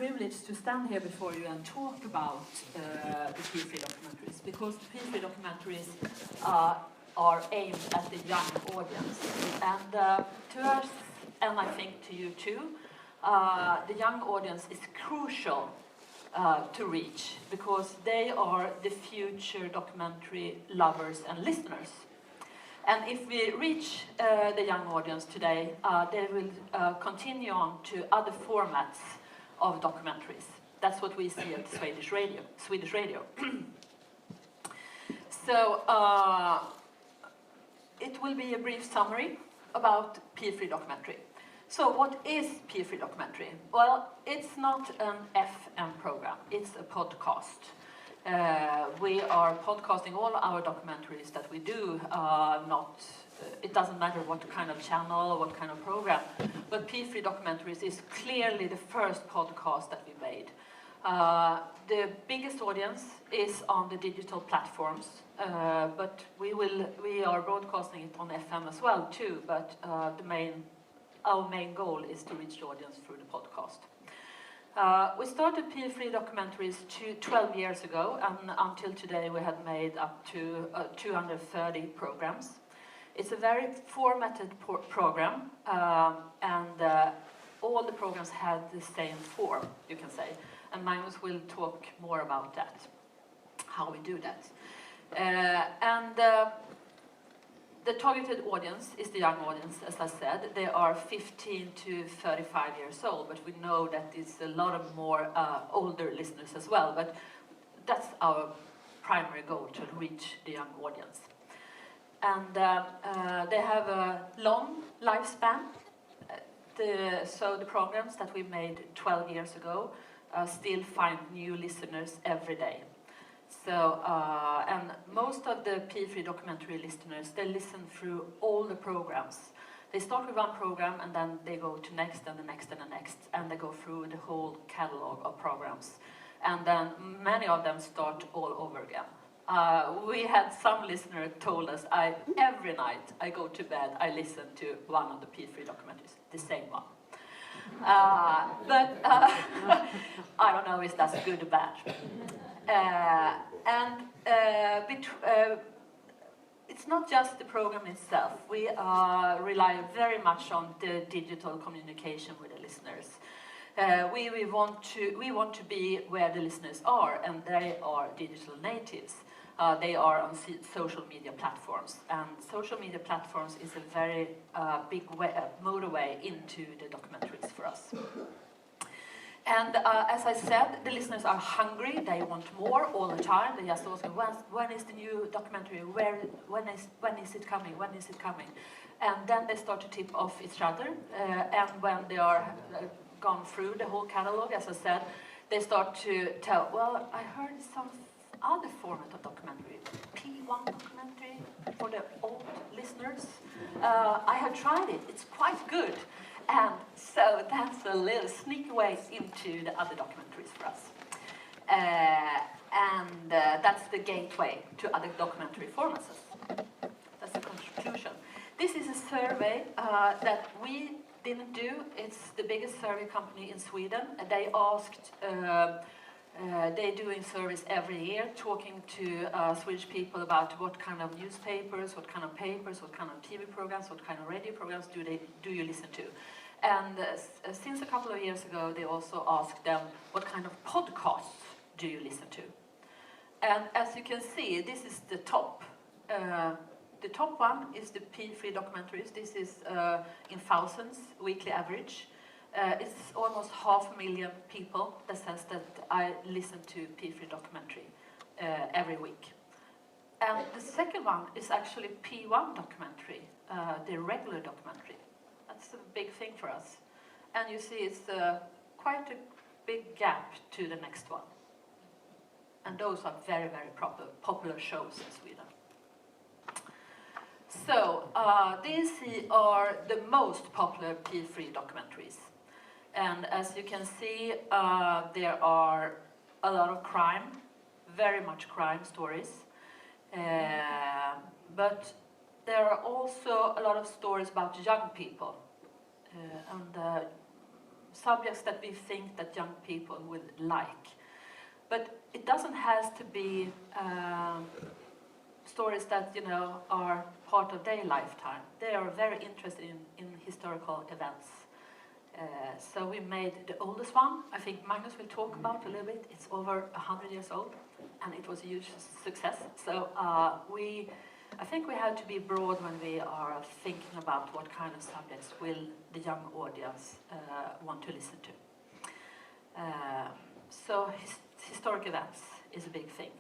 privilege to stand here before you and talk about the P3 documentaries, because the P3 documentaries are aimed at the young audience. And to us, and I think to you too, the young audience is crucial to reach, because they are the future documentary lovers and listeners. And if we reach the young audience today, they will continue on to other formats of documentaries. That's what we see at Swedish radio. So it will be a brief summary about P3 documentary. So what is P3 documentary? Well, it's not an FM program, it's a podcast. We are podcasting all our documentaries that we do, it doesn't matter what kind of channel or what kind of program, but P3 Documentaries is clearly the first podcast that we made. The biggest audience is on the digital platforms, but we are broadcasting it on FM as well too, but our main goal is to reach the audience through the podcast. We started P3 Documentaries 12 years ago, and until today we had made up to 230 programs. It's a very formatted program, and all the programs have the same form, you can say. And Magnus will talk more about that, how we do that. The targeted audience is the young audience, as I said. They are 15 to 35 years old, but we know that it's a lot of more older listeners as well. But that's our primary goal, to reach the young audience. And they have a long lifespan. So the programs that we made 12 years ago still find new listeners every day. So, and most of the P3 documentary listeners, they listen through all the programs. They start with one program and then they go to next and the next and the next, and they go through the whole catalog of programs. And then many of them start all over again. We had some listener told us, every night I go to bed, I listen to one of the P3 documentaries, the same one. But I don't know if that's good or bad. It's not just the program itself. We rely very much on the digital communication with the listeners. We want to be where the listeners are, and they are digital natives. They are on social media platforms, and social media platforms is a very big motorway into the documentaries for us. And as I said, the listeners are hungry. They want more all the time. They just ask, when is the new documentary? When is it coming? When is it coming? And then they start to tip off each other. And when they are gone through the whole catalog, as I said, they start to tell, well, I heard some other format of documentary, P1 documentary for the old listeners. I have tried it. It's quite good. And so that's a little sneaky way into the other documentaries for us. That's the gateway to other documentary formats. That's the conclusion. This is a survey that we didn't do. It's the biggest survey company in Sweden. They asked, they're doing surveys every year, talking to Swedish people about what kind of newspapers, what kind of papers, what kind of TV programs, what kind of radio programs do you listen to. And since a couple of years ago, they also asked them, what kind of podcasts do you listen to? And as you can see, this is the top. The top one is the P3 documentaries. This is in thousands, weekly average. It's almost 500,000 people that says that I listen to P3 documentary every week. And the second one is actually P1 documentary, the regular documentary. That's a big thing for us. And you see it's quite a big gap to the next one. And those are very, very popular shows in Sweden. So these are the most popular P3 documentaries. And as you can see, there are a lot of crime, very much crime stories. But there are also a lot of stories about young people. And subjects that we think that young people will like. But it doesn't have to be stories that, you know, are part of their lifetime. They are very interested in historical events. So we made the oldest one. I think Magnus will talk about a little bit. It's over 100 years old, and it was a huge success. So I think we have to be broad when we are thinking about what kind of subjects will the young audience want to listen to. So historic events is a big thing.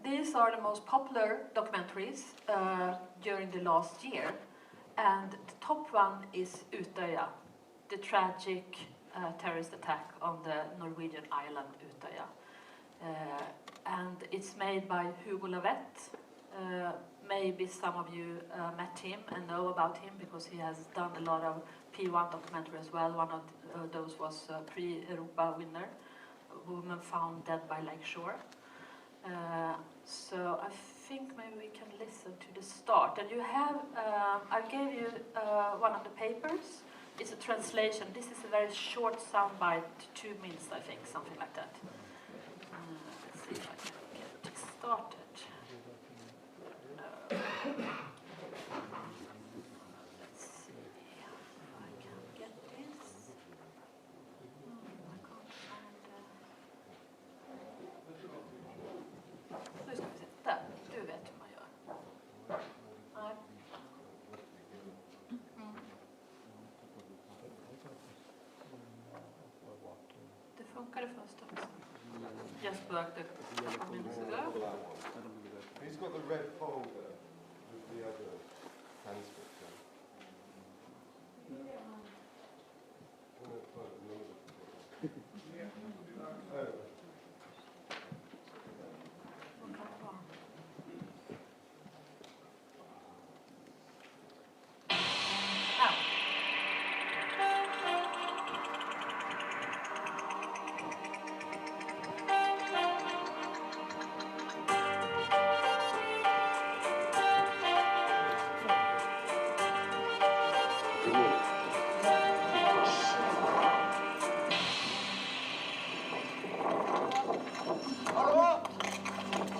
These are the most popular documentaries during the last year, and the top one is Utøya, the tragic terrorist attack on the Norwegian island Utøya. And it's made by Hugo Lavette. Maybe some of you met him and know about him because he has done a lot of P1 documentary as well. One of those was Pre-Europa winner, a woman found dead by Lakeshore. So I think maybe we can listen to the start. And you have, I gave you one of the papers. It's a translation. This is a very short soundbite, 2 minutes, I think, something like that. Let's see if I can get started. Let's see if I can get this. I can't find Nu ska vi se. Där, du vet hur man gör. Nej. Det funkade först också. Just worked a couple minutes ago. Who's got the red folder with the other transcript on?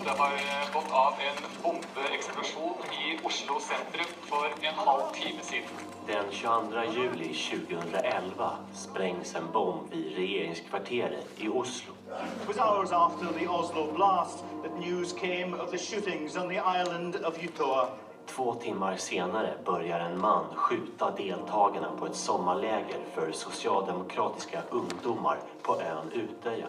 Det har gått av en bombeexplosion i Oslo sentrum för en halv timme sedan. Den 22 juli 2011 sprängs en bomb vid regeringskvarteret i Oslo. It was hours after the Oslo blast that news came of the shootings on the island of Utøya. 2 timmar senare börjar en man skjuta deltagarna på ett sommarläger för socialdemokratiska ungdomar på ön Utøya.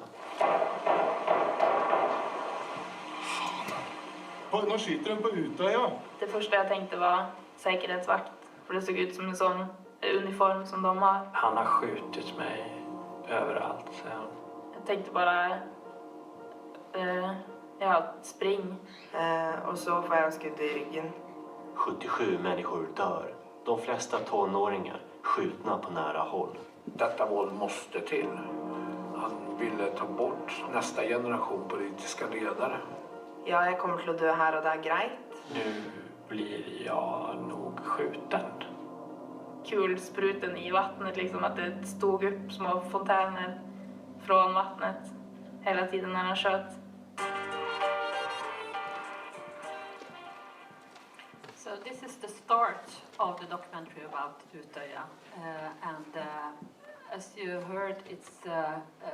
Nå skyter de på Utøya. Det första jag tänkte var säkerhetsvakt. För det såg ut som en sån uniform som de har. Han har skjutit mig överallt, så Jag tänkte bara... spring. Och så får jag skudd i ryggen. 77 människor dör. De flesta tonåringar skjutna på nära håll. Detta våld måste till. Han ville ta bort nästa generation politiska ledare. Ja, jag kommer till att dö här och där grejt. nu blir jag nog skjuten. Kulspruten i vattnet, liksom att det stod upp små fontäner från vattnet hela tiden när han sköt. So this is the start of the documentary about Utøya, and as you heard, it's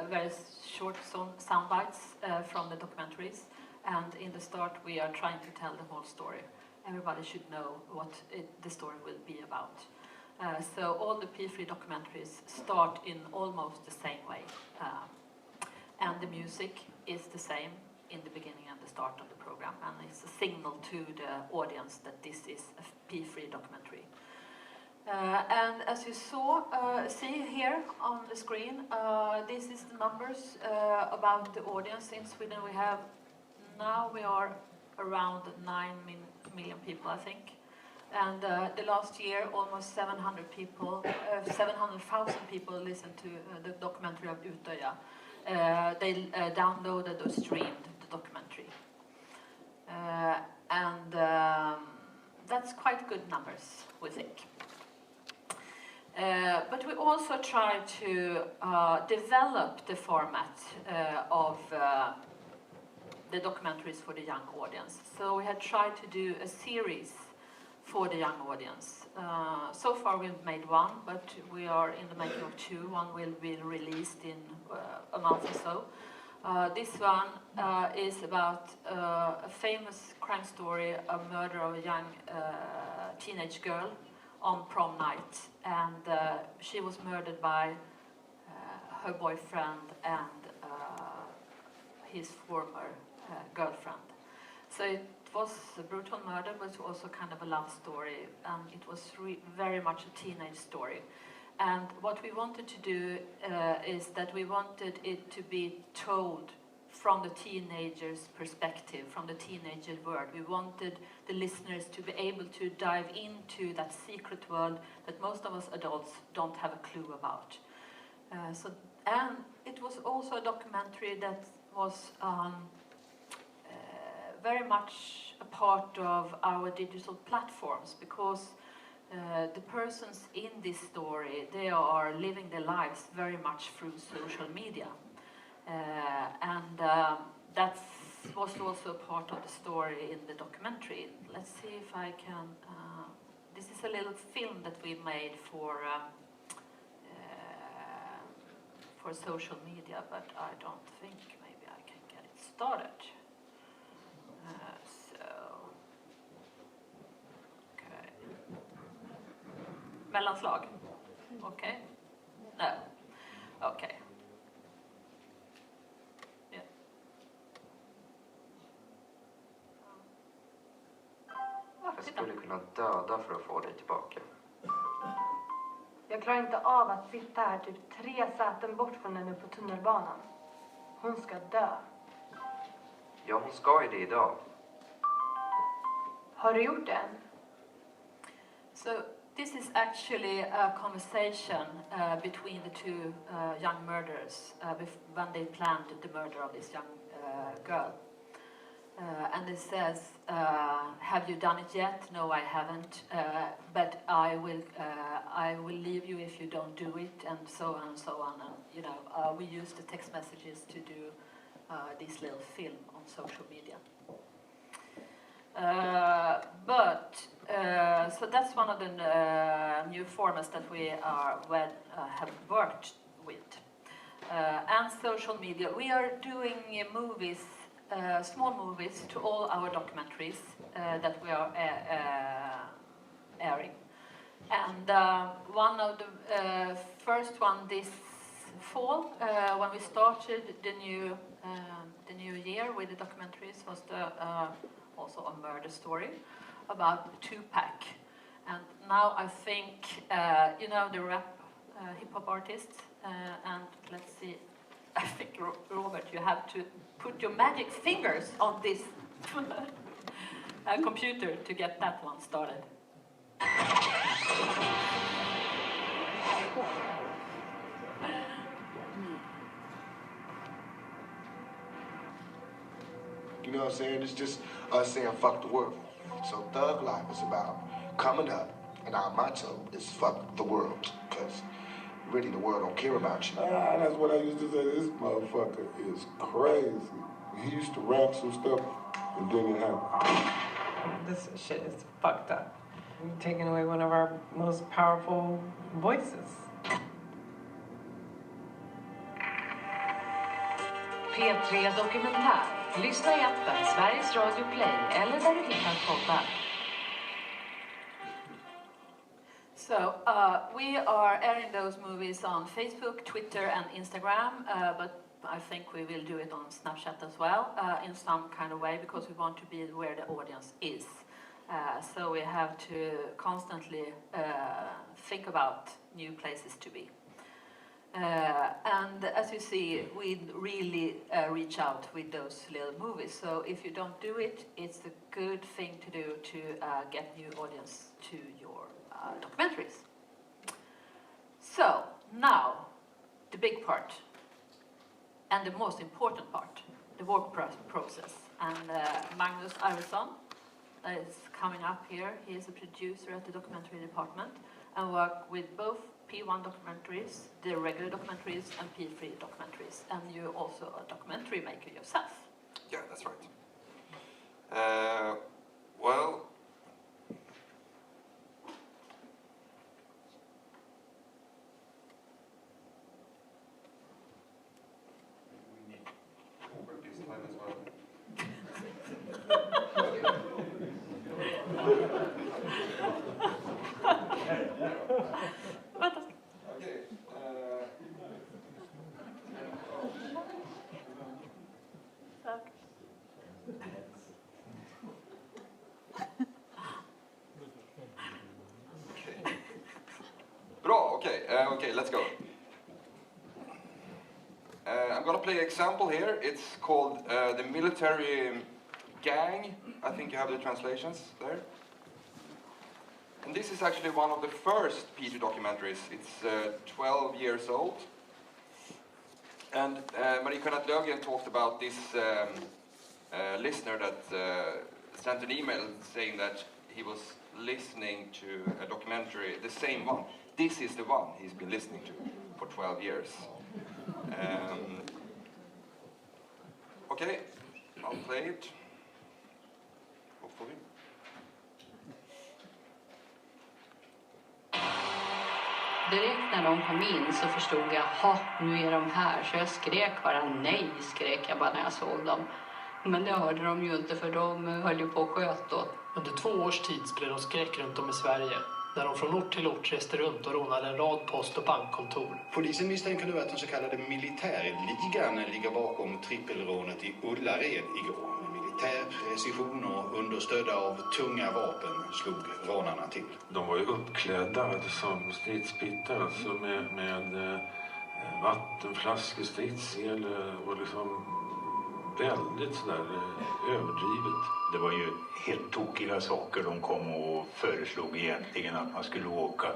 very short sound bites from the documentaries, and in the start we are trying to tell the whole story. Everybody should know what the story will be about. So all the P3 documentaries start in almost the same way, and the music is the same in the beginning and the start of the program, and it's a signal to the audience that this is a P3 documentary. And as you see here on the screen, this is the numbers about the audience in Sweden. We are around 9 million people, I think. And the last year, almost 700,000 people listened to the documentary of Utøya. They downloaded or streamed the documentary. And that's quite good numbers, we think. But we also try to develop the format of the documentaries for the young audience. So we had tried to do a series for the young audience. So far we've made one, but we are in the making of two. One will be released in a month or so. This one is about a famous crime story, a murder of a young teenage girl on prom night, and she was murdered by her boyfriend and his former girlfriend. So it was a brutal murder, but also kind of a love story, and it was very much a teenage story. And what we wanted to do is that we wanted it to be told from the teenager's perspective, from the teenager world. We wanted the listeners to be able to dive into that secret world that most of us adults don't have a clue about. And it was also a documentary that was very much a part of our digital platforms, because the persons in this story, they are living their lives very much through social media. And that was also part of the story in the documentary. Let's see if I can... this is a little film that we made for social media, but I don't think maybe I can get it started. Mellanslag? Okay. No. Okay. Yeah. Jag skulle kunna döda för att få dig tillbaka. Jag klarar inte av att sitta här typ 3 säten bort från henne på tunnelbanan. Hon ska dö. Ja, hon ska ju det idag. Har du gjort det än? So this is actually a conversation between the two young murderers when they planned the murder of this young girl. And it says, have you done it yet? No, I haven't. But I will leave you if you don't do it, and so on and so on. And you know, we use the text messages to do this little film on social media. So that's one of the new formats that we have worked with. And social media. We are doing movies, small movies, to all our documentaries that we are airing. And one of the first one this fall, when we started the new year with the documentaries, was also a murder story about Tupac. And now I think, you know, the rap hip-hop artists, and let's see, I think, Robert, you have to put your magic fingers on this computer to get that one started. You know what I'm saying? It's just us saying fuck the world. So Thug Life is about coming up, and our motto is fuck the world, because really the world don't care about you. That's what I used to say. This motherfucker is crazy. He used to rap some stuff, and then it happened. This shit is fucked up. We've taken away one of our most powerful voices. P3 Dokumentär. Lyssna i appen Sveriges Radio Play eller där du hittar poddar. So we are airing those movies on Facebook, Twitter and Instagram, but I think we will do it on Snapchat as well, in some kind of way, because we want to be where the audience is. So we have to constantly think about new places to be. And as you see, we really reach out with those little movies. So if you don't do it, it's a good thing to do to get new audience to your documentaries. So now, the big part, and the most important part, the work process. And Magnus Arvidsson is coming up here. He is a producer at the documentary department and work with both P1 documentaries, the regular documentaries, and P3 documentaries. And you're also a documentary maker yourself. Yeah, that's right. Well, We need work this time as well. Okay. Bra, okay, let's go. I'm gonna play an example here. It's called The Military Gang. I think you have the translations there. And this is actually one of the first P2 documentaries. It's 12 years old. And Marie Kenneth Löfgren talked about this listener that sent an email saying that he was listening to a documentary, the same one. This is the one he's been listening to for 12 years. Okay, I'll play it. Hopefully. Direkt när de kom in så förstod jag, nu är de här. Så jag skrek bara nej, skrek jag bara när jag såg dem. Men det hörde de ju inte för de höll ju på och sköt då. Under 2 års tid spred de skräck runt om i Sverige. När de från ort till ort reste runt och rånade en rad post- och bankkontor. Polisen misstänker nu att den så kallade militärligan ligger bakom trippelrånet i Ullared igår. Med militär precision och understödda av tunga vapen slog rånarna till. De var ju uppklädda som stridsbitar, alltså med vattenflaskor, stridsel och liksom väldigt sådär överdrivet. Det var ju helt tokiga saker de kom och föreslog egentligen att man skulle åka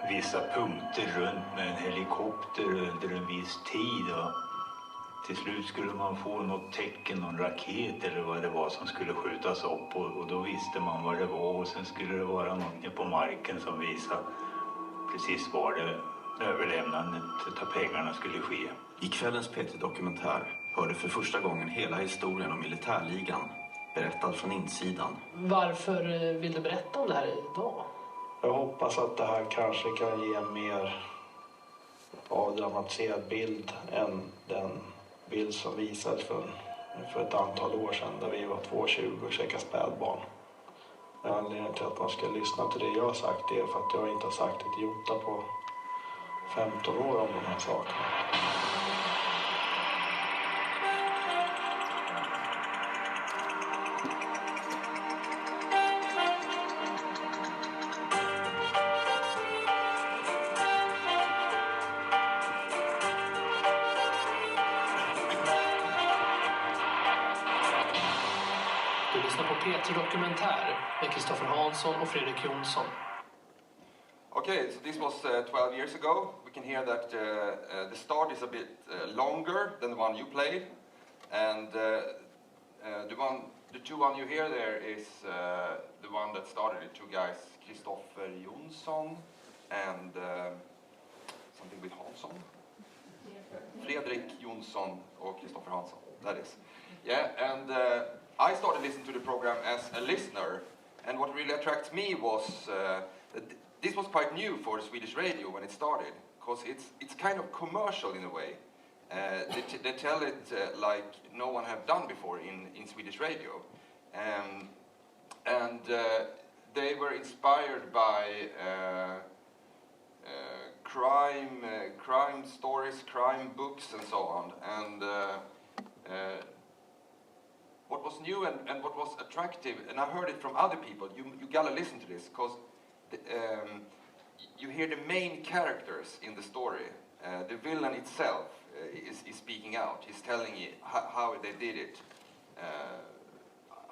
vissa punkter runt med en helikopter under en viss tid. Och till slut skulle man få något tecken, någon raket eller vad det var som skulle skjutas upp och då visste man vad det var och sen skulle det vara något på marken som visade precis var det överlämnandet av pengarna skulle ske. I kvällens P3-dokumentär hörde för första gången hela historien om militärligan berättad från insidan. Varför vill du berätta om det här idag? Jag hoppas att det här kanske kan ge en mer avdramatiserad bild än den bild som visades för ett antal år sedan där vi var 2,20 och käkade spädbarn. Anledningen till att man ska lyssna till det jag har sagt är för att jag inte har sagt ett jota på 15 år om de här sakerna. Du lyssnar på P3 Dokumentär med Kristoffer Hansson och Fredrik Jonsson. Okay, so this was 12 years ago. We can hear that the start is a bit longer than the one you played, and the two one you hear there is the one that started it. Two guys, Kristoffer Jonsson and something with Hansson. Fredrik Jonsson och Kristoffer Hansson. That is, yeah. And I started listening to the program as a listener, and what really attracted me was that this was quite new for Swedish radio when it started, because it's kind of commercial in a way. They tell it like no one have done before in Swedish radio, and they were inspired by crime stories, crime books, and so on. And what was new and what was attractive, and I heard it from other people. You gotta listen to this because. You hear the main characters in the story. The villain itself is speaking out. He's telling you how they did it.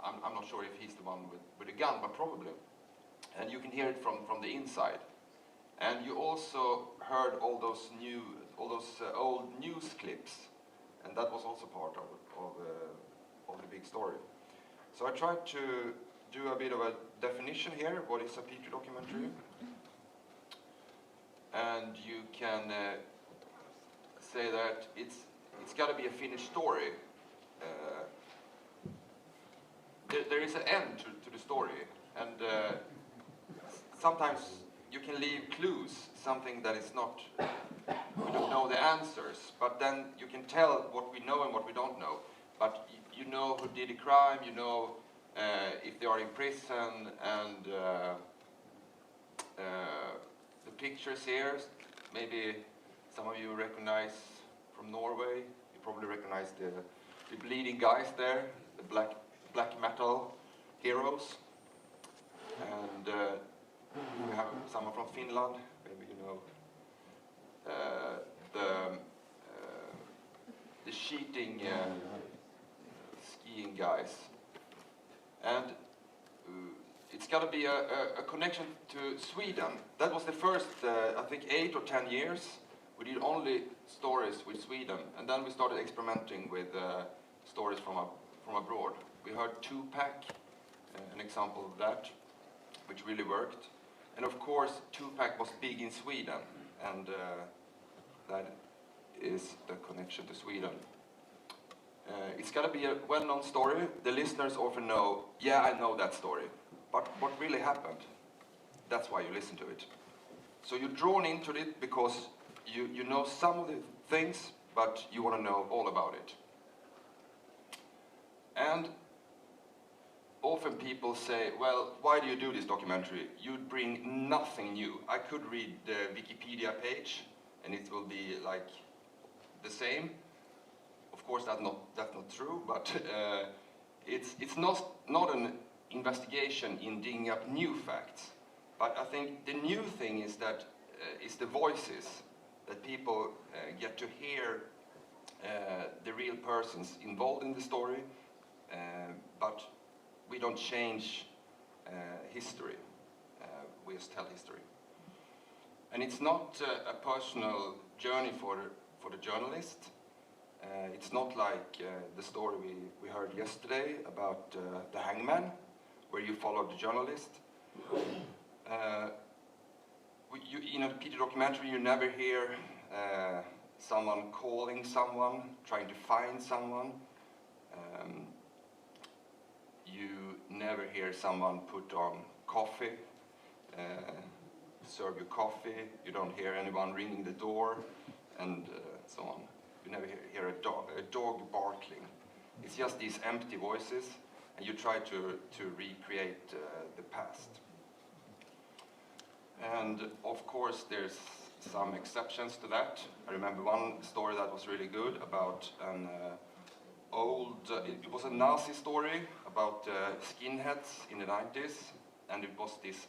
I'm not sure if he's the one with a gun, but probably. And you can hear it from the inside. And you also heard all those old news clips, and that was also part of the big story. So I tried to do a bit of a definition here. What is a P2 documentary? and you can say that it's got to be a finished story. There is an end to the story, and sometimes you can leave clues, something that is not, we don't know the answers, but then you can tell what we know and what we don't know. But you know who did the crime, you know if they are in prison, and the pictures here, maybe some of you recognize from Norway, you probably recognize the bleeding guys there, the black metal heroes. And we have someone from Finland, maybe you know the cheating skiing guys. And it's got to be a connection to Sweden. That was the first, I think, 8 or 10 years. We did only stories with Sweden, and then we started experimenting with stories from abroad. We heard Tupac, an example of that, which really worked. And of course, Tupac was big in Sweden, and that is the connection to Sweden. It's got to be a well-known story. The listeners often know, yeah, I know that story. But what really happened? That's why you listen to it. So you're drawn into it because you know some of the things, but you want to know all about it. And often people say, well, why do you do this documentary? You bring nothing new. I could read the Wikipedia page, and it will be like the same. Of course, that's not true, but it's not an investigation in digging up new facts. But I think the new thing is that is the voices, that people get to hear the real persons involved in the story, but we don't change history. We just tell history. And it's not a personal journey for the journalist. It's not like the story we heard yesterday about the hangman, where you follow the journalist. In a PD documentary, you never hear someone calling someone, trying to find someone. You never hear someone put on coffee, serve you coffee. You don't hear anyone ringing the door, and so on. You never hear a dog barking. It's just these empty voices, and you try to recreate the past. And of course, there's some exceptions to that. I remember one story that was really good about an it was a Nazi story about skinheads in the 90s, and it was this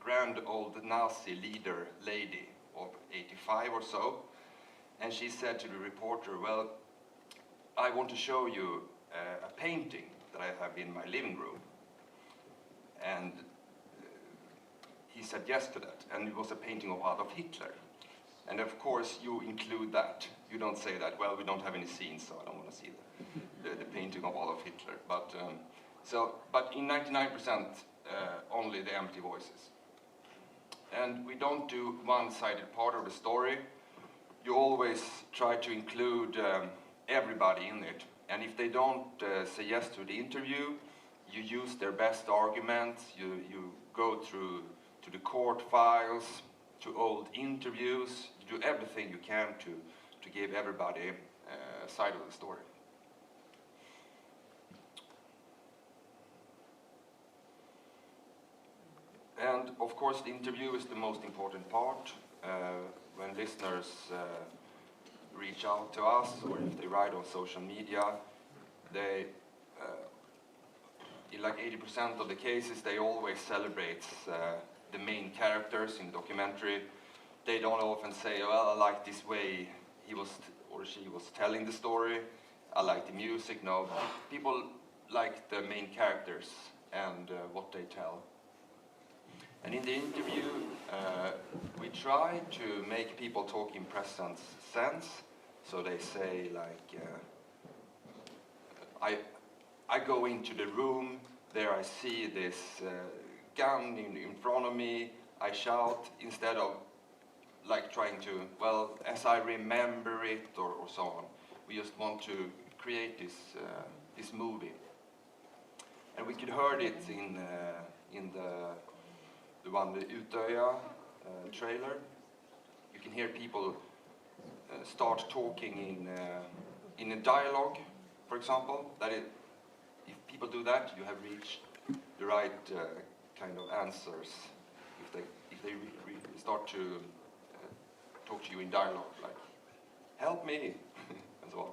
grand old Nazi leader lady of 85 or so, and she said to the reporter, well, I want to show you a painting that I have in my living room. And he said yes to that, and it was a painting of Adolf Hitler. And of course you include that. You don't say that, well, we don't have any scenes, so I don't want to see the painting of Adolf Hitler. But in 99% only the empty voices. And we don't do one-sided part of the story. You always try to include everybody in it. And if they don't say yes to the interview, you use their best arguments, you go through to the court files, to old interviews, you do everything you can to give everybody a side of the story. And of course the interview is the most important part. When listeners reach out to us, or if they write on social media, they, in like 80% of the cases, they always celebrate the main characters in the documentary. They don't often say, well, I like this way he was or she was telling the story, I like the music. No, people like the main characters and what they tell. And in the interview, we try to make people talk in present sense. So they say like, I go into the room, there I see this gun in front of me, I shout, instead of like trying to, well, as I remember it, or so on. We just want to create this movie. And we could heard it in the one, the Utöya trailer. You can hear people start talking in a dialogue, for example. If people do that, you have reached the right kind of answers. If they start to talk to you in dialogue, like, help me, and so on.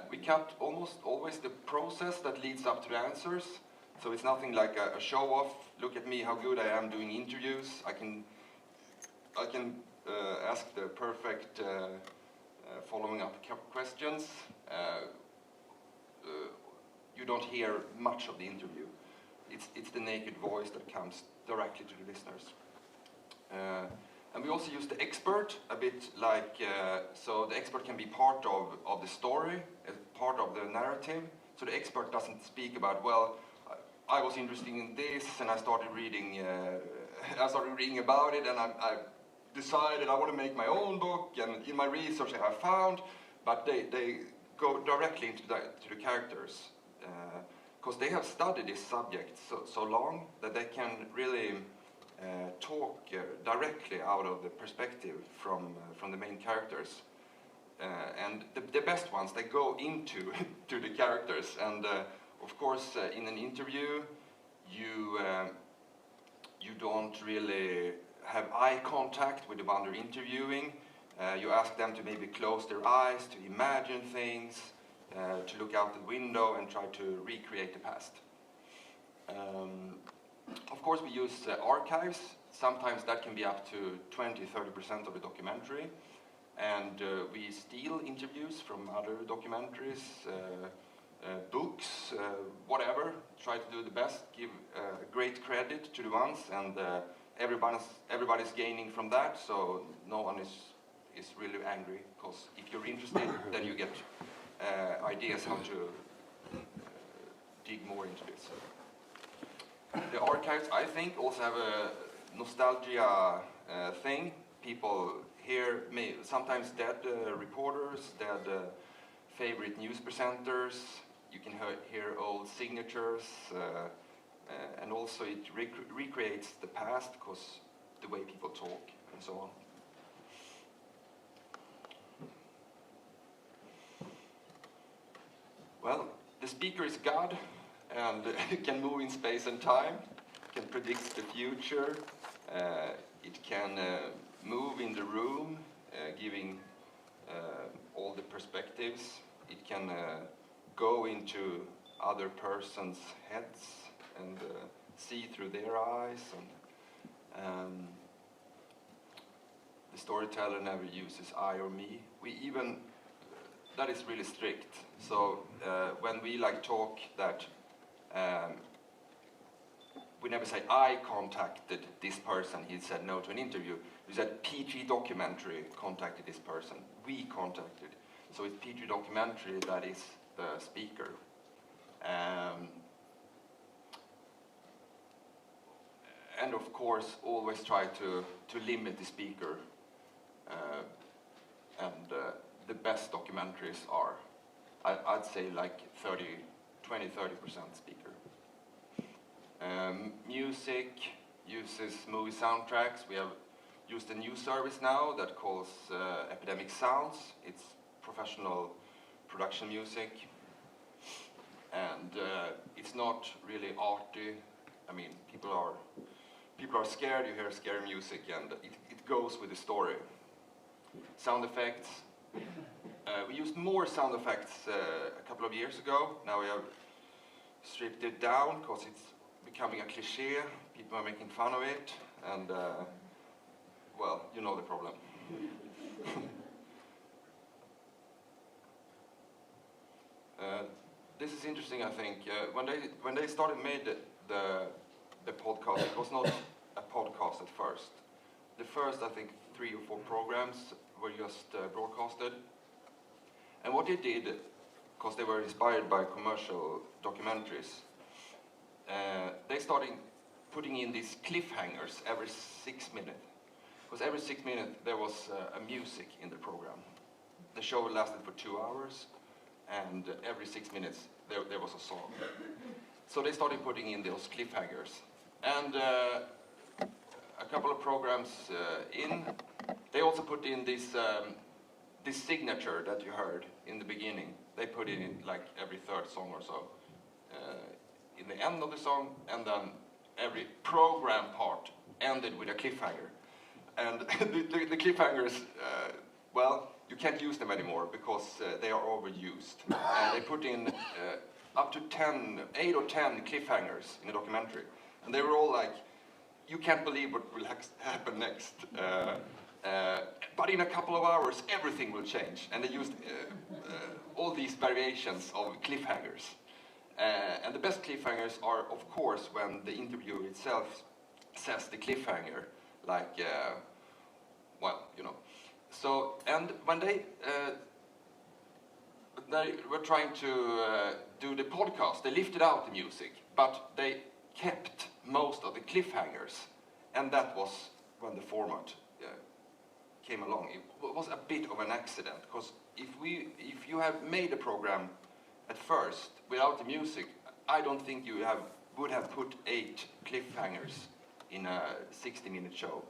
We cut almost always the process that leads up to the answers. So it's nothing like a show-off. Look at me, how good I am doing interviews. I can ask the perfect following up questions. You don't hear much of the interview. It's the naked voice that comes directly to the listeners. And we also use the expert a bit like, so the expert can be part of the story, part of the narrative. So the expert doesn't speak about, well, I was interested in this and I started reading about it, and I decided I want to make my own book, and in my research I have found, but they go directly into the characters. Because they have studied this subject so long that they can really talk directly out of the perspective from the main characters. And the best ones, they go into to the characters. And of course, in an interview, you don't really have eye contact with the one you're interviewing. You ask them to maybe close their eyes, to imagine things, to look out the window and try to recreate the past. Of course, we use archives. Sometimes that can be up to 20-30% of the documentary. And we steal interviews from other documentaries, books, whatever. Try to do the best, give great credit to the ones, and everybody's gaining from that, so no one is really angry, because if you're interested, then you get ideas how to dig more into this. The archives, I think, also have a nostalgia thing. People hear sometimes dead reporters, dead favorite news presenters. You can hear old signatures, and also it recreates the past, because the way people talk and so on. Well, the speaker is God, and can move in space and time, can predict the future, it can move in the room, giving all the perspectives. It can go into other person's heads and see through their eyes. And the storyteller never uses I or me. We even, that is really strict. So when we talk that, we never say I contacted this person, he said no to an interview. We said PG Documentary contacted this person. We contacted. So it's PG Documentary that is the speaker. And of course, always try to limit the speaker. The best documentaries are, I'd say, like 20-30% speaker. Music uses movie soundtracks. We have used a new service now that calls Epidemic Sounds. It's professional production music. And it's not really arty. I mean, people are scared, you hear scary music, and it goes with the story. Sound effects. We used more sound effects a couple of years ago. Now we have stripped it down because it's becoming a cliche. People are making fun of it, and well, you know the problem. This is interesting, I think. When they started made the podcast, it was not a podcast at first. The first, I think, 3 or 4 programs were just broadcasted. And what they did, because they were inspired by commercial documentaries, they started putting in these cliffhangers every 6 minutes. because every 6 minutes there was a music in the program. The show lasted for 2 hours, and every 6 minutes there was a song. So they started putting in those cliffhangers. And a couple of programs in, they also put in this signature that you heard in the beginning. They put it in like every third song or so. In the end of the song, and then every program part ended with a cliffhanger. And the cliffhangers, well, you can't use them anymore because they are overused. And they put in up to 8 or 10 cliffhangers in the documentary. And they were all like, you can't believe what will happen next. But in a couple of hours, everything will change. And they used all these variations of cliffhangers. And the best cliffhangers are, of course, when the interviewer itself says the cliffhanger, like, well, you know. So, and when they were trying to do the podcast, they lifted out the music, but they kept most of the cliffhangers. And that was when the format came along. It was a bit of an accident, because if you have made a program at first without the music, I don't think you would have put 8 cliffhangers in a 60-minute show.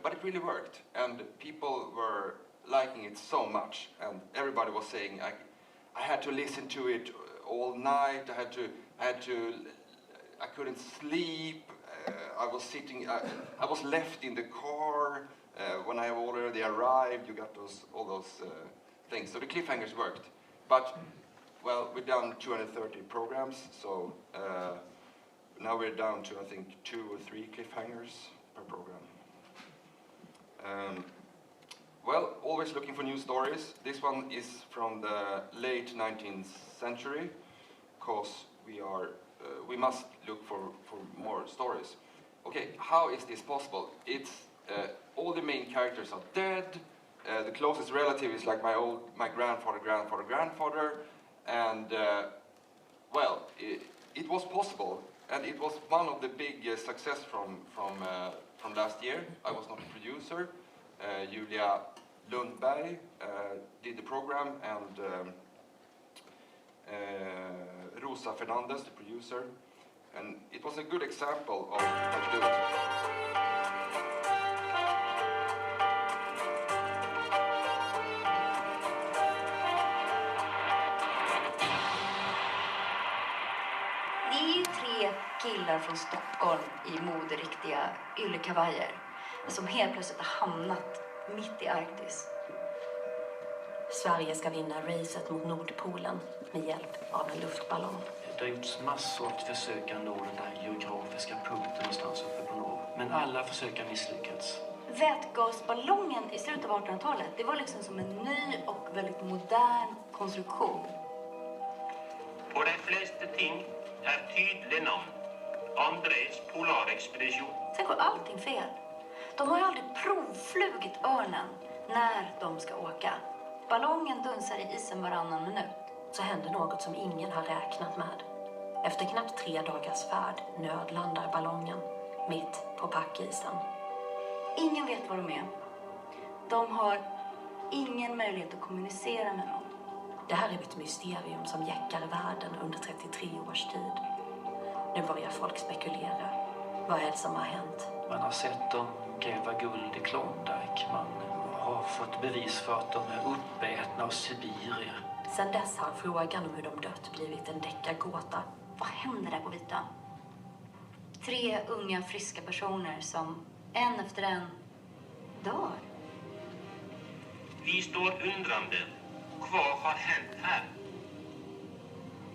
But it really worked, and people were liking it so much, and everybody was saying I had to listen to it all night. I couldn't sleep. I was sitting. I was left in the car when I have already arrived. You got all those things. So the cliffhangers worked, but well, we're down 230 programs, so now we're down to I think 2 or 3 cliffhangers per program. Well, always looking for new stories. This one is from the late 19th century, because we must look for more stories. Okay, how is this possible? It's all the main characters are dead. The closest relative is like my grandfather, and well, it was possible, and it was one of the big success from last year. I was not a producer. WillemD did the program, and Rosa Fernandez, the producer, and it was a good example of how to do it. Vi är 3 killar från Stockholm i moderiktiga yllekavajer som helt plötsligt har hamnat mitt i Arktis. Sverige ska vinna racet mot Nordpolen med hjälp av en luftballong. Det har gjorts massor av försök att nå den där geografiska punkten någonstans uppe på norr. Men alla försök har misslyckats. Vätgasballongen i slutet av 1800-talet, det var liksom som en ny och väldigt modern konstruktion. På de flesta ting är tydliga namn. Andrés polarexpedition. Sen går allting fel. De har ju aldrig provflugit örnen när de ska åka. Ballongen dunsar i isen varannan minut. Så händer något som ingen har räknat med. Efter knappt 3 dagars färd nödlandar ballongen mitt på packisen. Ingen vet var de är. De har ingen möjlighet att kommunicera med någon. Det här är ett mysterium som jäckar världen under 33 års tid. Nu börjar folk spekulera. Vad är det som har hänt? Man har sett dem gräva guld i Klondike. Man har fått bevis för att de är uppätna av sibirier. Sen dess har frågan om hur de dött blivit en deckargåta. Vad händer där på Vita? 3 unga friska personer som en efter en dör. Vi står undrande. Vad har hänt här?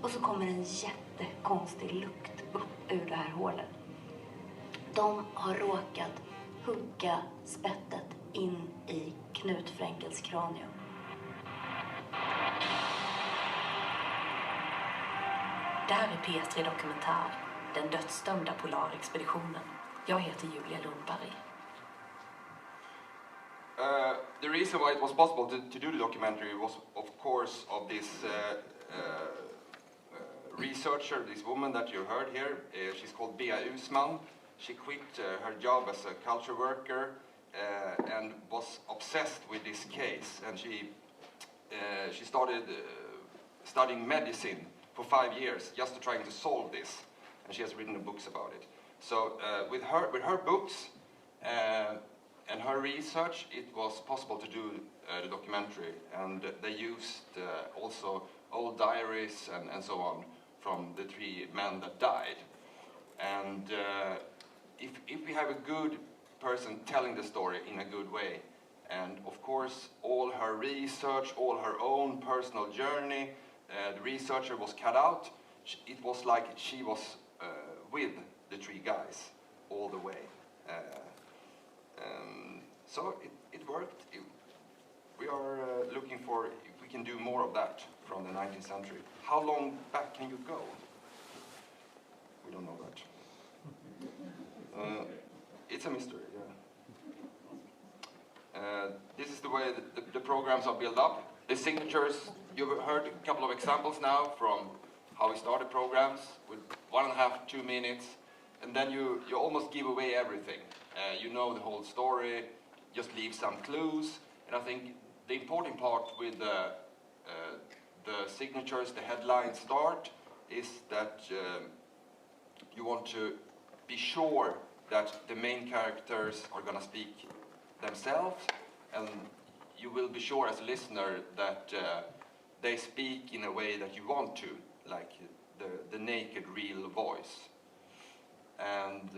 Och så kommer en jättekonstig lukt upp ur det här hålet. De har råkat hugga spettet in i Knut Frenkels kranium. Det här är P3 Dokumentär, den dödsdömda polarexpeditionen. Jag heter Julia Lundberg. The reason why it was possible to do the documentary was, of course, of this researcher, this woman that you heard here. She's called Bea Usman. She quit her job as a culture worker, and was obsessed with this case, and she started studying medicine for 5 years just to trying to solve this, and she has written books about it. So with her books and her research, it was possible to do the documentary, and they used also old diaries and so on from the 3 men that died. And if we have a good person telling the story in a good way, and of course all her research, all her own personal journey, the researcher was cut out. It was like she was with the 3 guys all the way. So it worked. We are looking for if we can do more of that from the 19th century. How long back can you go? We don't know that. It's a mystery, yeah. This is the way that the programs are built up. The signatures, you've heard a couple of examples now from how we started programs with 1.5, 2 minutes, and then you almost give away everything. You know the whole story, just leave some clues, and I think the important part with the signatures, the headline start, is that you want to be sure that the main characters are going to speak themselves, and you will be sure as a listener that they speak in a way that you want to, like the naked, real voice. And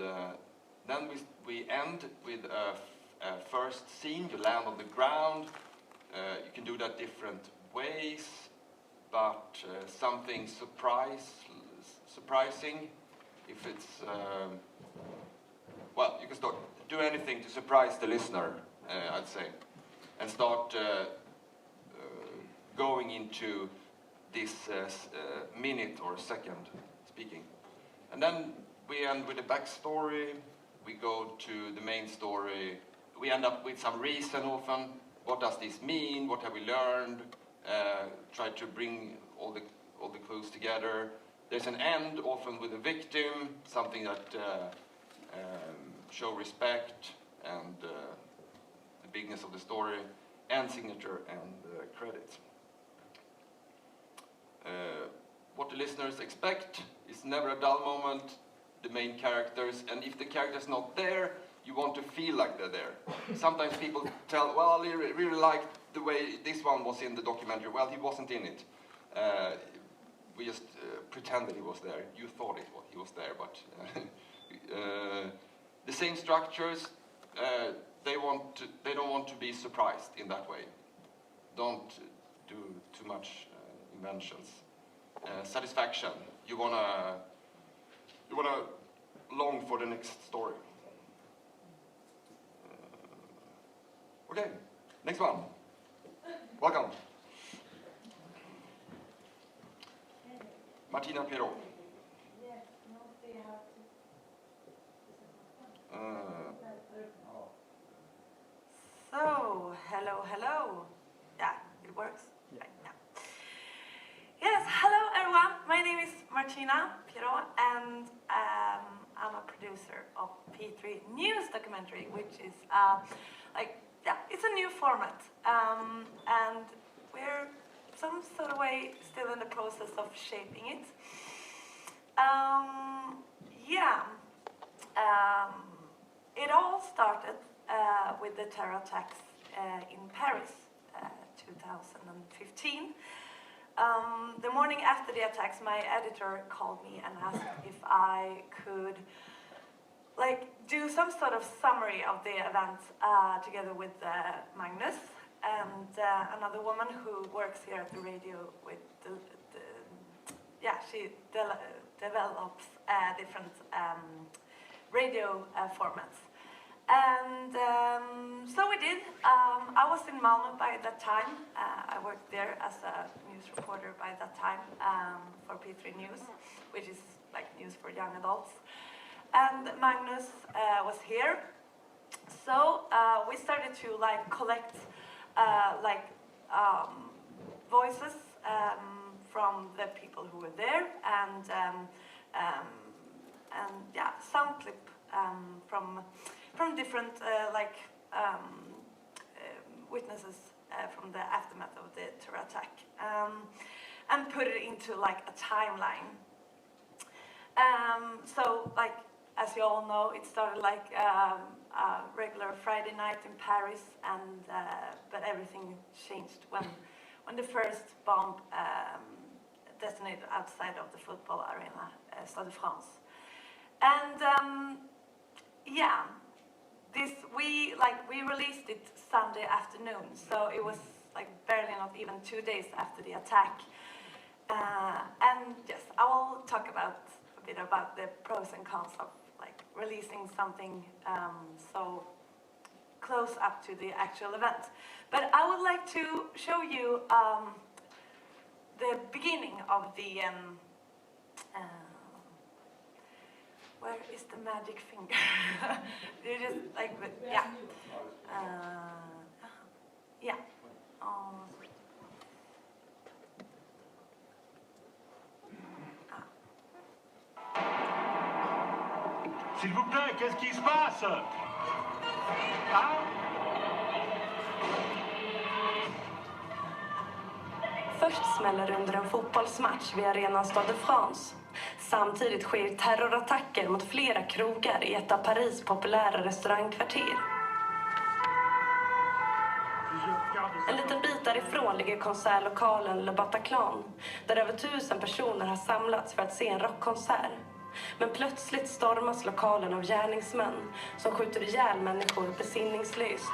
then we end with a first scene. You land on the ground. You can do that different ways, but something surprising, if it's well, you can start do anything to surprise the listener, I'd say, and start going into this minute or second speaking. And then we end with a backstory. We go to the main story. We end up with some reason often. What does this mean? What have we learned? Try to bring all the clues together. There's an end often with a victim, something that show respect and the bigness of the story, and signature and credits. What the listeners expect is never a dull moment. The main characters, and if the character's not there, you want to feel like they're there. Sometimes people tell, well, I really liked the way this one was in the documentary. Well, he wasn't in it. We just pretended he was there. You thought he was there, but the same structures. They don't want to be surprised in that way. Don't do too much inventions. Satisfaction. You wanna long for the next story. Okay, next one. Welcome. Martina Pirot. So, hello. Yeah, it works right now. Yes, hello everyone. My name is Martina Pirot, and I'm a producer of P3 News documentary, which is it's a new format, and we're some sort of way still in the process of shaping it. It all started with the terror attacks in Paris, 2015. The morning after the attacks, my editor called me and asked if I could do some sort of summary of the events together with Magnus and another woman who works here at the radio with she develops different radio formats. And so we did. I was in Malmö by that time. I worked there as a news reporter by that time for P3 News, which is like news for young adults. And Magnus was here. So we started to collect voices from the people who were there, and sound clip from different witnesses from the aftermath of the terror attack, and put it into like a timeline. So like, as you all know, it started like a regular Friday night in Paris, and but everything changed when the first bomb detonated outside of the football arena, Stade de France. And yeah, we released it Sunday afternoon, so it was like barely not even 2 days after the attack. And yes, I will talk a bit about the pros and cons of like releasing something so close up to the actual event. But I would like to show you the beginning of the where is the magic finger? You just like, yeah. Yeah. S'il vous plaît, qu'est-ce qui se passe? Hein? Först smäller det under en fotbollsmatch vid arenan Stade de France. Samtidigt sker terrorattacker mot flera krogar i ett av Paris populära restaurangkvarter. En liten bit därifrån ligger konsertlokalen Le Bataclan, där över 1000 personer har samlats för att se en rockkonsert. Men plötsligt stormas lokalen av gärningsmän som skjuter ihjäl människor besinningslöst.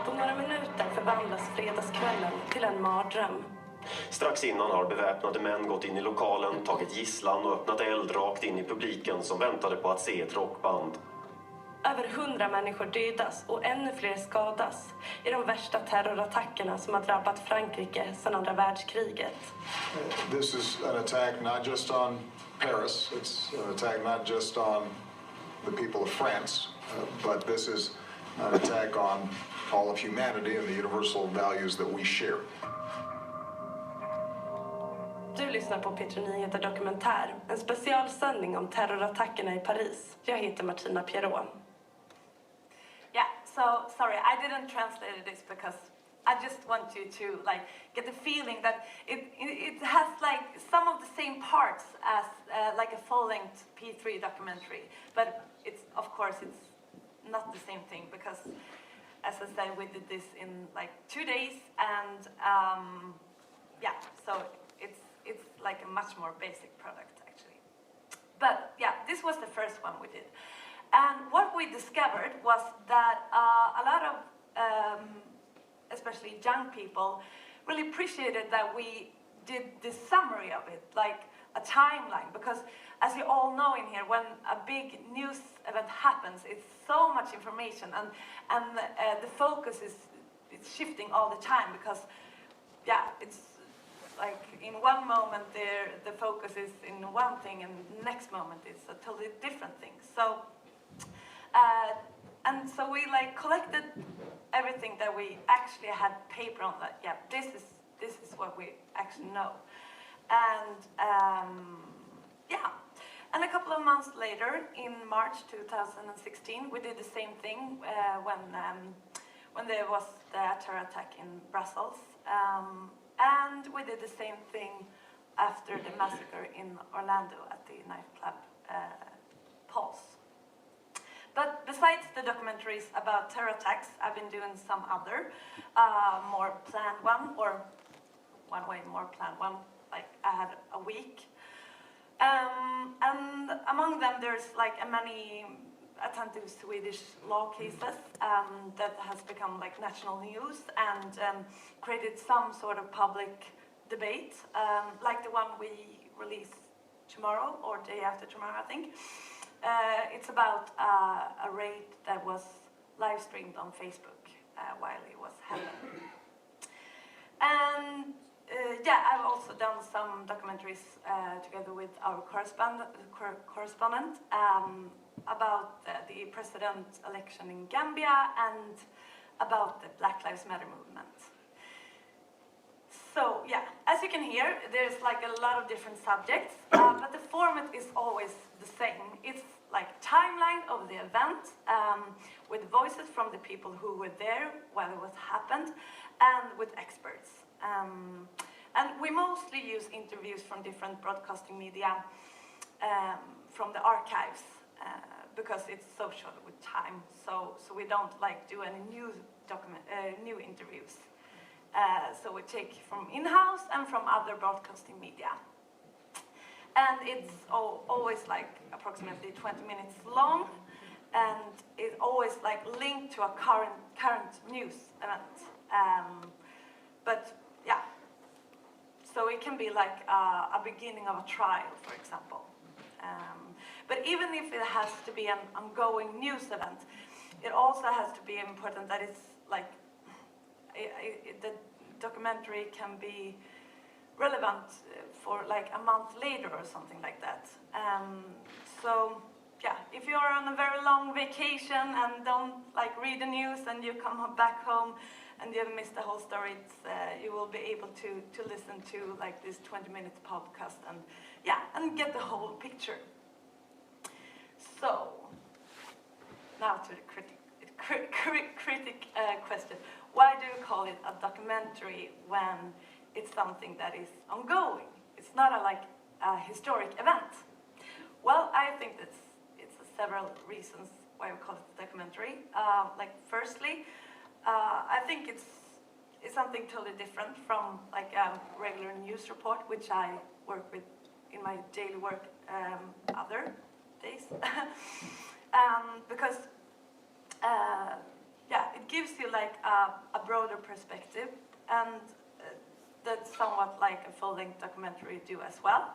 På några minuter förvandlas fredagskvällen till en mardröm. Strax innan har beväpnade män gått in i lokalen, tagit gisslan och öppnat eld rakt in i publiken som väntade på att se ett rockband. Över 100 människor dödas och ännu fler skadas i de värsta terrorattackerna som har drabbat Frankrike sedan andra världskriget. This is an attack not just on Paris, it's an attack not just on the people of France, but this is an attack on all of humanity and the universal values that we share. Du lyssnar på P3 Nyheter Dokumentär, en specialsändning om terrorattackerna i Paris. Jag heter Martina Pierrot. Yeah, so sorry, I didn't translate this because I just want you to like get the feeling that it has like some of the same parts as like a full-length P3 documentary, but it's of course it's not the same thing because, as I said, we did this in like 2 days, and yeah, so it's like a much more basic product actually. But yeah, this was the first one we did. And what we discovered was that a lot of, especially young people, really appreciated that we did this summary of it, like a timeline, because as you all know in here, when a big news event happens, it's so much information, and the focus is shifting all the time, because yeah, it's like in one moment the focus is in one thing, and the next moment is a totally different thing. So and so we like collected everything that we actually had paper on, that yeah, this is what we actually know. And yeah, and a couple of months later, in March 2016, we did the same thing when there was the terror attack in Brussels. And we did the same thing after the massacre in Orlando at the nightclub Pulse. But besides the documentaries about terror attacks, I've been doing some other more planned one, or one way more planned one, like I had a week. And among them there's like many attentive Swedish law cases that has become like national news and created some sort of public debate, like the one we release tomorrow or day after tomorrow, I think. It's about a raid that was live streamed on Facebook while it was happening. And yeah, I've also done some documentaries together with our correspondent about the president election in Gambia and about the Black Lives Matter movement. So yeah, as as you can hear, there's like a lot of different subjects, but the format is always the same. It's like timeline of the event with voices from the people who were there while it was happened, and with experts. And we mostly use interviews from different broadcasting media from the archives because it's so short with time. So we don't like do any new interviews. So we take from in-house and from other broadcasting media. And it's always like approximately 20 minutes long, and it's always like linked to a current news event. But yeah, so it can be like a beginning of a trial, for example. But even if it has to be an ongoing news event, it also has to be important that it's like the documentary can be relevant for like a month later or something like that. So yeah, if you're on a very long vacation and don't like read the news and you come back home and you have missed the whole story, you will be able to listen to like this 20-minute podcast and yeah, and get the whole picture. So now to the critic question. Why do you call it a documentary when it's something that is ongoing? It's not a historic event. Well, I think it's several reasons why we call it a documentary. Like firstly, I think it's something totally different from like a regular news report, which I work with in my daily work other days. Because yeah, it gives you like a broader perspective, and that's somewhat like a full-length documentary do as well.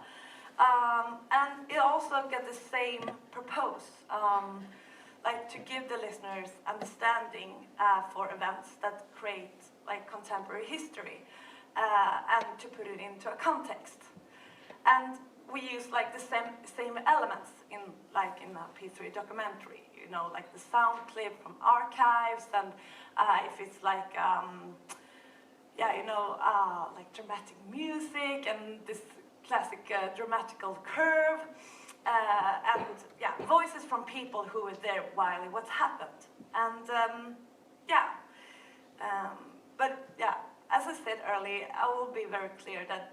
And it also gets the same purpose, like to give the listeners understanding for events that create like contemporary history, and to put it into a context. And we use like the same elements in a P3 documentary, you know, like the sound clip from archives, and if it's like yeah, you know, like dramatic music and this classic dramatical curve, and yeah, voices from people who were there while it was happened. And yeah, but yeah, as I said earlier, I will be very clear that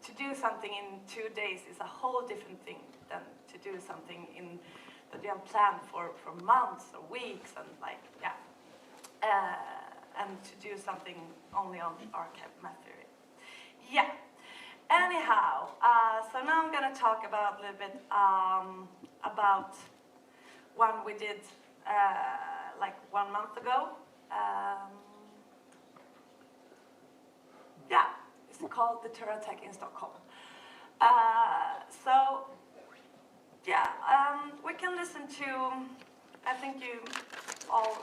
to do something in 2 days is a whole different thing than to do something that you have planned for months or weeks, and like, yeah. And to do something only on archive material. Yeah. Anyhow, so now I'm going to talk about a little bit about one we did like 1 month ago. Yeah, it's called The Terror Attack in Stockholm. So, yeah, we can listen to, I think you all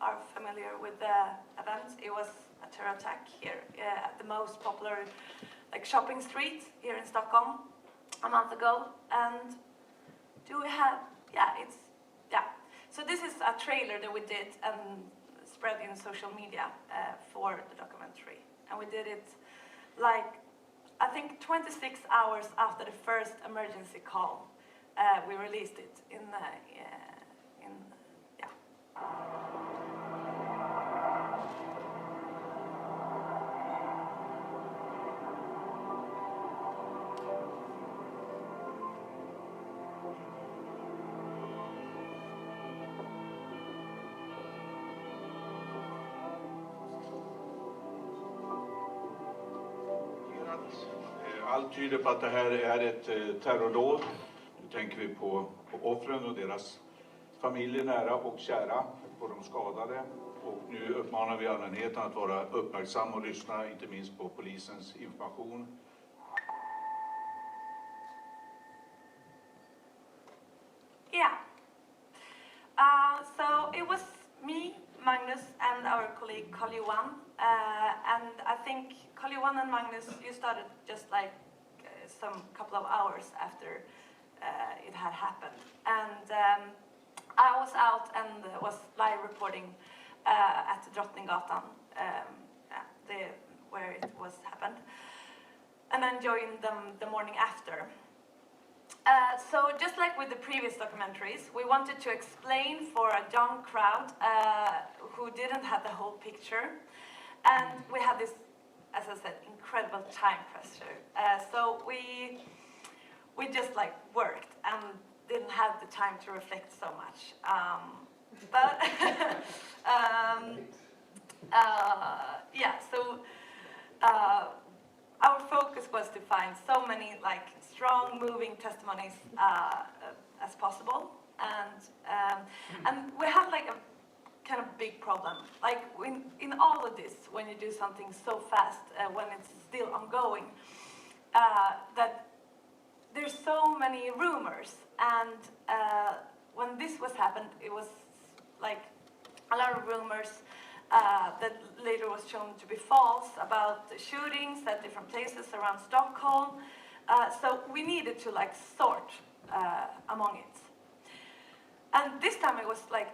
are familiar with the event. It was a terror attack here at the most popular like shopping street here in Stockholm a month ago. And do we have, yeah, it's, yeah. So this is a trailer that we did and spread in social media for the documentary. And we did it like, I think 26 hours after the first emergency call. We released it in yeah. Allt tyder på att det här är ett terrordåd. Nu tänker vi på offren och deras familjer, nära och kära, på de skadade. Och nu uppmanar vi allmänheten att vara uppmärksam och lyssna, inte minst på polisens information. Yeah. So it was me, Magnus, and our colleague Carl-Johan. And I think Carl-Johan and Magnus, you started just like some couple of hours after it had happened. And I was out and was live reporting at Drottninggatan, where it was happened. then join them the morning after. So just like with the previous documentaries, we wanted to explain for a young crowd who didn't have the whole picture. And we had this, as I said, incredible time pressure. So we just like worked and didn't have the time to reflect so much. But yeah, so our focus was to find so many like strong, moving testimonies as possible, and we had like a kind of big problem. Like in all of this, when you do something so fast, when it's still ongoing, that there's so many rumors, and when this was happened, it was like a lot of rumors that later was shown to be false about the shootings at different places around Stockholm. So we needed to like sort among it. And this time it was like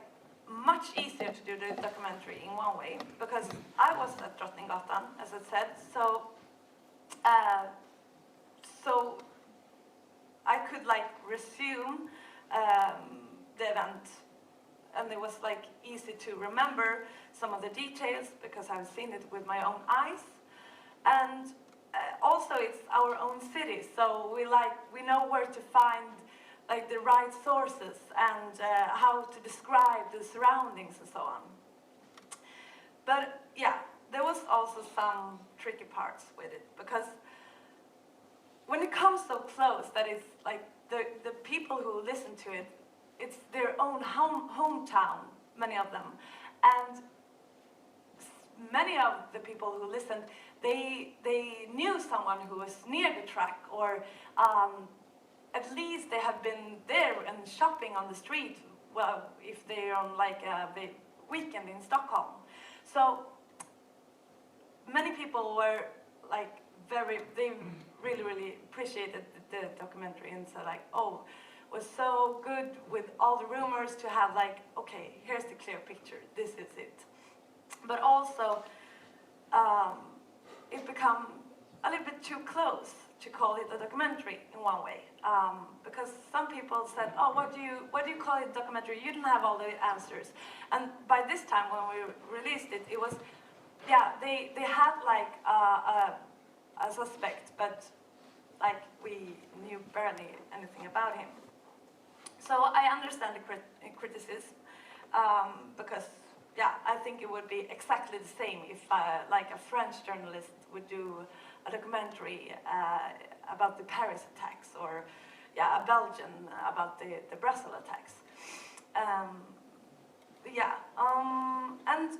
much easier to do the documentary in one way, because I was at Drottninggatan, as I said, so so I could like resume the event, and it was like easy to remember some of the details because I've seen it with my own eyes. And also it's our own city, so we know where to find like the right sources and how to describe the surroundings and so on. But yeah, there was also some tricky parts with it, because when it comes so close that it's like the people who listen to it, it's their own hometown, many of them. And many of the people who listened, they knew someone who was near the track, or at least they have been there and shopping on the street, well, if they're on like a weekend in Stockholm. So many people were like they really appreciated the documentary and said like, oh, it was so good with all the rumors to have like, okay, here's the clear picture, this is it. But also, it became a little bit too close to call it a documentary in one way, because some people said, oh, what do you call it a documentary? You didn't have all the answers. And by this time when we released it, it was, yeah, they had like a suspect, but like we knew barely anything about him. So I understand the criticism, because yeah, I think it would be exactly the same if like a French journalist would do a documentary about the Paris attacks, or yeah, a Belgian about the Brussels attacks. Yeah, and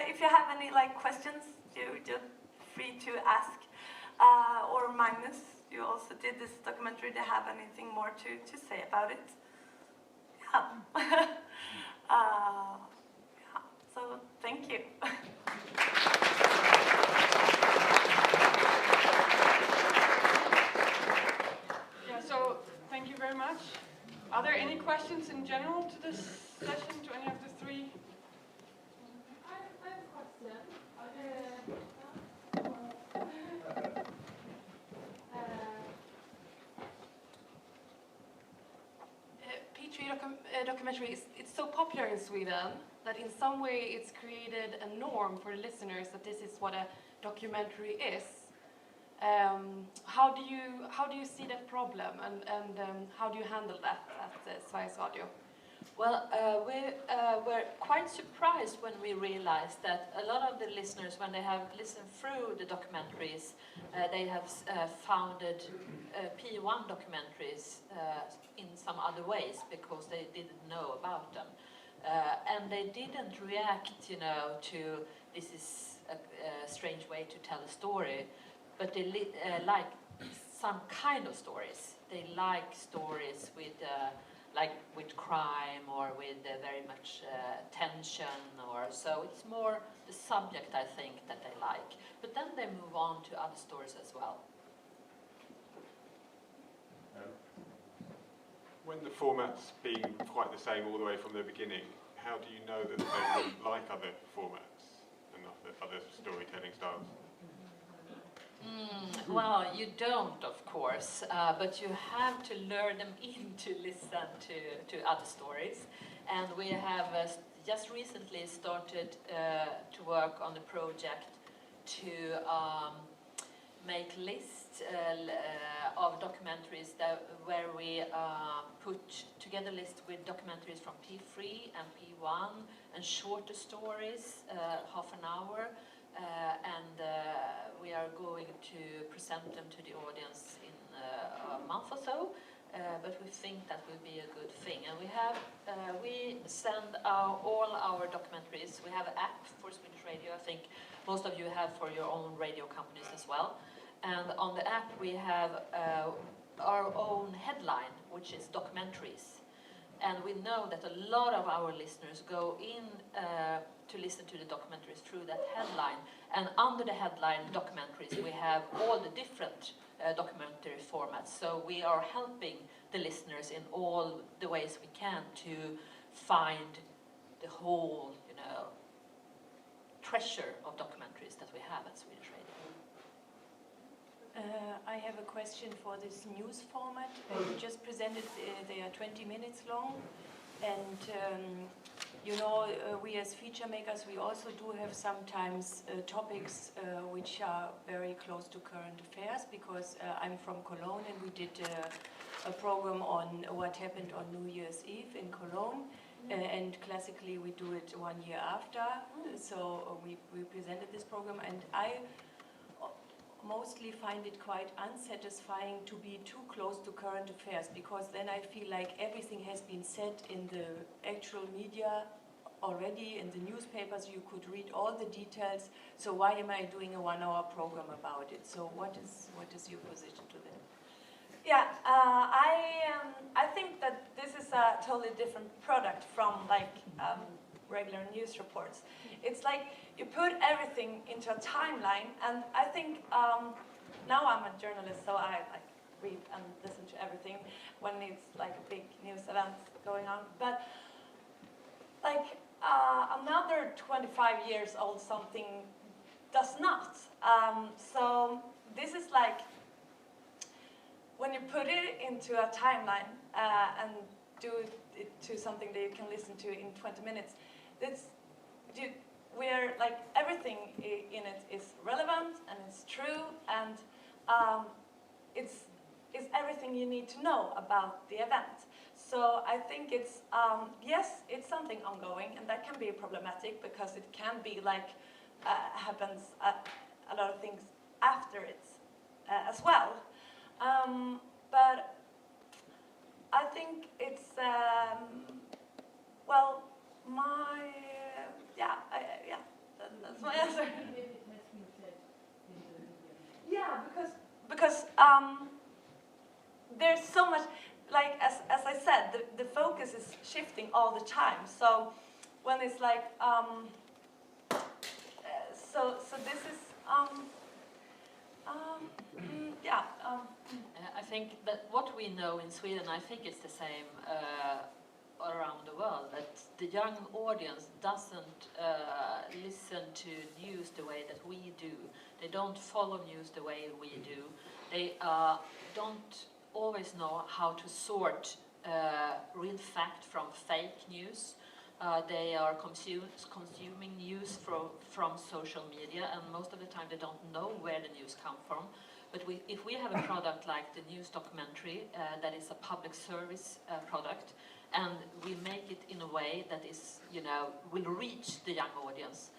if you have any like questions, you're just free to ask. Or Magnus, you also did this documentary. Do you have anything more to say about it? Yeah. Yeah. So thank you. Yeah, so thank you very much. Are there any questions in general to this session, to any of the three? I have a question. Petri documentary, it's so popular in Sweden that in some way it's created a norm for the listeners that this is what a documentary is. How do you see that problem, and how do you handle that at Sveriges Radio? Well, we were quite surprised when we realized that a lot of the listeners, when they have listened through the documentaries, they have founded P1 documentaries in some other ways because they didn't know about them. And they didn't react, to this is a strange way to tell a story, but they like some kind of stories. They like stories with with crime, or with very much tension, or so it's more the subject, I think, that they like. But then they move on to other stories as well. When the format's been quite the same all the way from the beginning, how do you know that they wouldn't like other formats enough? other storytelling styles? Well, you don't, of course, but you have to lure them in to listen to other stories. And we have just recently started to work on a project to make lists of documentaries where we put together lists with documentaries from P3 and P1 and shorter stories, half an hour, and we are going to present them to the audience in a month or so. But we think that will be a good thing. And we send all our documentaries. We have an app for Swedish radio. I think most of you have for your own radio companies as well. And on the app we have our own headline, which is documentaries. And we know that a lot of our listeners go in to listen to the documentaries through that headline. And under the headline documentaries we have all the different documentary formats. So we are helping the listeners in all the ways we can to find the whole, treasure of documentaries that we have at Swedish Radio. I have a question for this news format. You just presented, they are 20 minutes long. And, we as feature makers, we also do have sometimes topics which are very close to current affairs, because I'm from Cologne and we did a program on what happened on New Year's Eve in Cologne. And classically we do it 1 year after. So we presented this program, and I mostly find it quite unsatisfying to be too close to current affairs, because then I feel like everything has been said in the actual media already, in the newspapers. You could read all the details, so why am I doing a 1 hour program about it? So what is your position to that? Yeah, I think that this is a totally different product from regular news reports. It's like you put everything into a timeline, and I think now I'm a journalist, so I read and listen to everything when it's like a big news event going on. But another 25 years old something does not. So this is like when you put it into a timeline and do it to something that you can listen to in 20 minutes. We're like everything in it is relevant and it's true, and it's everything you need to know about the event. So I think it's yes, it's something ongoing, and that can be problematic because it can be like happens a lot of things after it as well. But I think it's well, that's my answer. Yeah, because there's so much, like as I said, the focus is shifting all the time. So when it's like so this is I think that what we know in Sweden, I think it's the same around the world, that the young audience doesn't listen to news the way that we do. They don't follow news the way we do. They don't always know how to sort real fact from fake news. They are consuming news from social media, and most of the time they don't know where the news comes from. But if we have a product like the news documentary that is a public service product, and we make it in a way that is, will reach the young audience,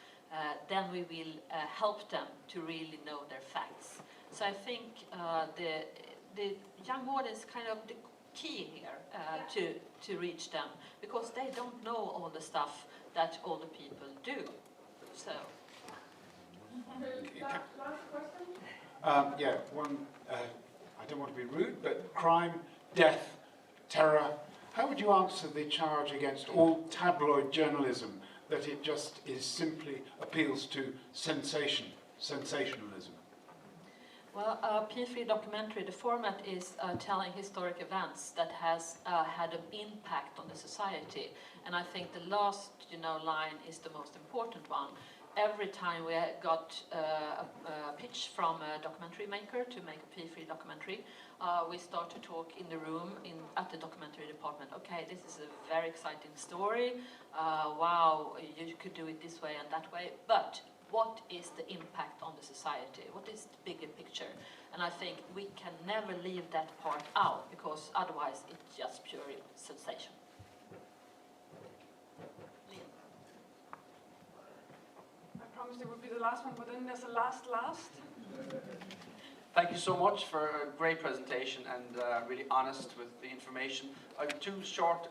then we will help them to really know their facts. So I think the young audience is kind of the key here to reach them, because they don't know all the stuff that older people do. So. Last question? I don't want to be rude, but crime, death, terror. How would you answer the charge against all tabloid journalism that it just simply appeals to sensationalism? Well, P3 documentary, the format is telling historic events that has had an impact on the society. And I think the last line is the most important one. every time we got a pitch from a documentary maker to make a P3 documentary, we start to talk in the room at the documentary department. Okay, this is a very exciting story. Wow, you could do it this way and that way. But what is the impact on the society? What is the bigger picture? And I think we can never leave that part out, because otherwise it's just pure sensation. I promised it would be the last one, but then there's a last. Thank you so much for a great presentation and really honest with the information. I have two short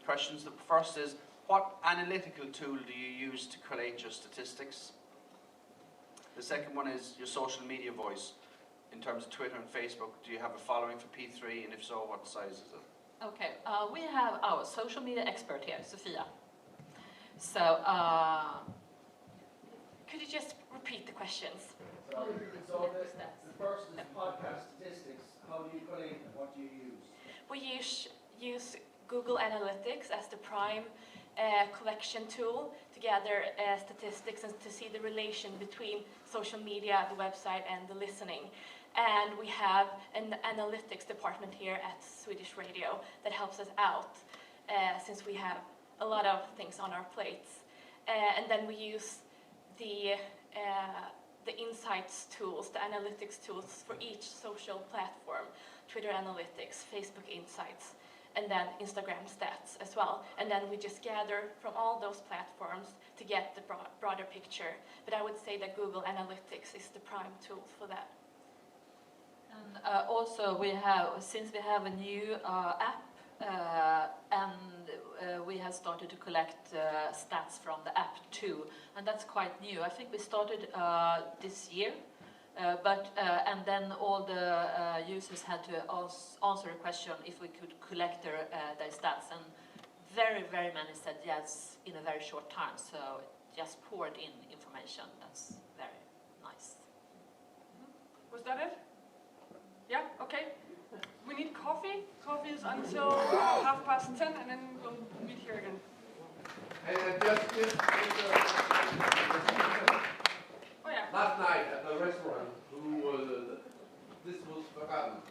questions. The first is, what analytical tool do you use to collate your statistics? The second one is your social media voice. In terms of Twitter and Facebook, do you have a following for P3, and if so, what size is it? Okay, we have our social media expert here, Sofia. So, could you just repeat the questions? So the first is podcast statistics. How do you collate them? What do you use? We use Google Analytics as the prime collection tool to gather statistics and to see the relation between social media, the website, and the listening. And we have an analytics department here at Swedish Radio that helps us out since we have a lot of things on our plates. And then we use the insights tools, the analytics tools for each social platform, Twitter Analytics, Facebook Insights, and then Instagram stats as well. And then we just gather from all those platforms to get the broader picture. But I would say that Google Analytics is the prime tool for that. And also since we have a new app, and we have started to collect stats from the app too, and that's quite new. I think we started this year, and then all the users had to answer a question if we could collect their stats, and very, very many said yes in a very short time, so it just poured in information. That's very nice. Was that it? Yeah, okay. We need coffee. Coffee is until 10:30, and then we'll meet here again. Oh yeah. Last night at the restaurant, this was forgotten.